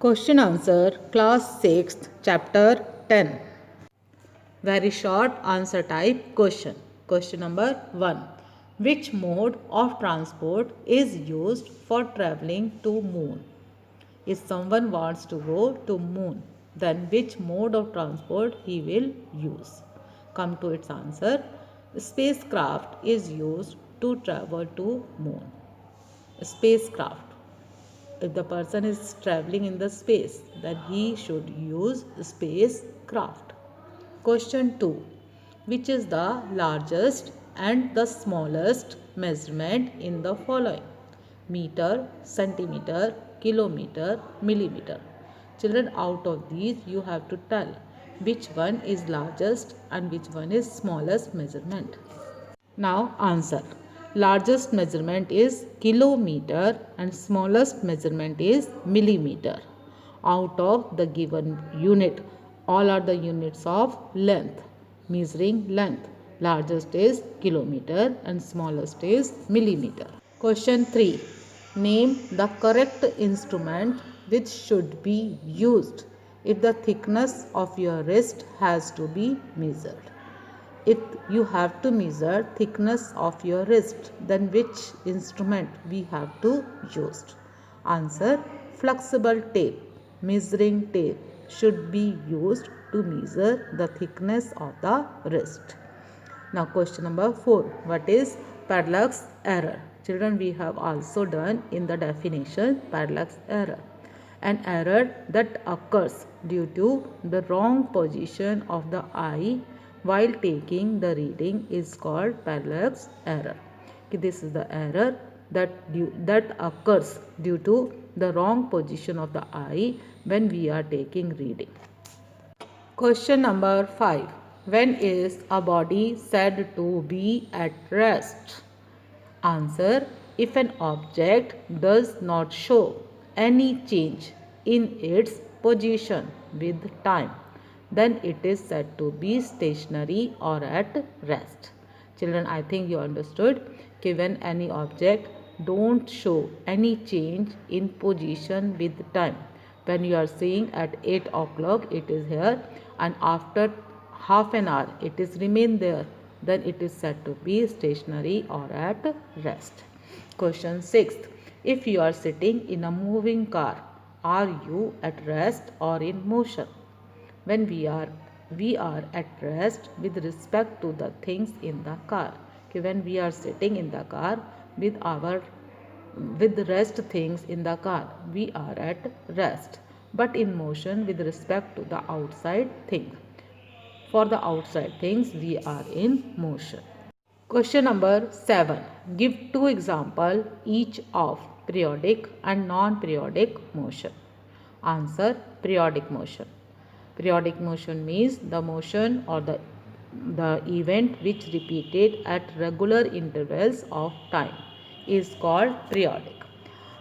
Question answer, class 6th, chapter 10. Very short answer type question. Question number 1. Which mode of transport is used for traveling to moon? If someone wants to go to moon, then which mode of transport he will use? Come to its answer. Spacecraft is used to travel to moon. Spacecraft. If the person is traveling in the space, then he should use spacecraft. Question 2. Which is the largest and the smallest measurement in the following? Meter, centimeter, kilometer, millimeter. Children, out of these you have to tell which one is largest and which one is smallest measurement. Now answer. Largest measurement is kilometer and smallest measurement is millimeter. Out of the given unit, all are the units of length, measuring length. Largest is kilometer and smallest is millimeter. Question 3. Name the correct instrument which should be used if the thickness of your wrist has to be measured. If you have to measure thickness of your wrist, then which instrument we have to use? Answer. Flexible tape, measuring tape should be used to measure the thickness of the wrist. Now question number 4. What is parallax error? Children, we have also done in the definition parallax error. An error that occurs due to the wrong position of the eye while taking the reading is called parallax error. This is the error that occurs due to the wrong position of the eye when we are taking reading. Question number 5. When is a body said to be at rest? Answer. If an object does not show any change in its position with time, then it is said to be stationary or at rest. Children, I think you understood that when any object don't show any change in position with time, when you are seeing at 8 o'clock it is here and after half an hour it is remain there, then it is said to be stationary or at rest. Question 6. If you are sitting in a moving car, are you at rest or in motion? When we are at rest with respect to the things in the car. When we are sitting in the car with the rest things in the car, we are at rest. But in motion with respect to the outside things. For the outside things, we are in motion. Question number 7. Give 2 examples each of periodic and non-periodic motion. Answer. Periodic motion. Periodic motion means the motion or the event which repeated at regular intervals of time is called periodic.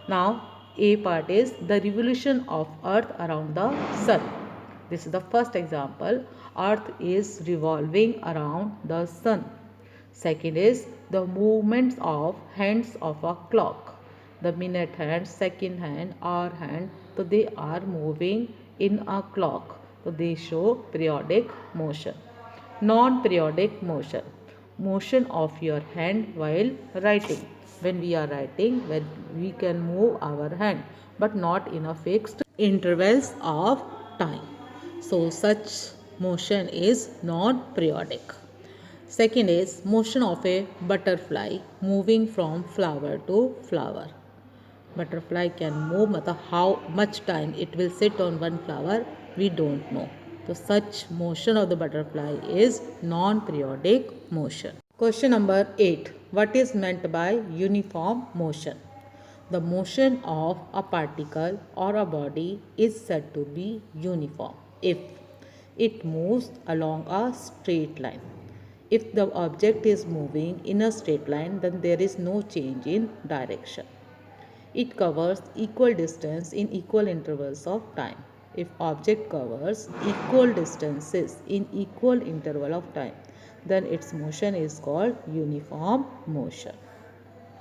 Now, A part is the revolution of Earth around the Sun. This is the first example. Earth is revolving around the Sun. Second is the movements of hands of a clock. The minute hand, second hand, hour hand, so they are moving in a clock. So they show periodic motion. Non-periodic motion. Motion of your hand while writing. When we are writing, when we can move our hand, but not in a fixed intervals of time. So such motion is non-periodic. Second is motion of a butterfly moving from flower to flower. Butterfly can move, how much time it will sit on one flower, we don't know. So such motion of the butterfly is non-periodic motion. Question number 8. What is meant by uniform motion? The motion of a particle or a body is said to be uniform if it moves along a straight line. If the object is moving in a straight line, then there is no change in direction. It covers equal distance in equal intervals of time. If object covers equal distances in equal interval of time, then its motion is called uniform motion.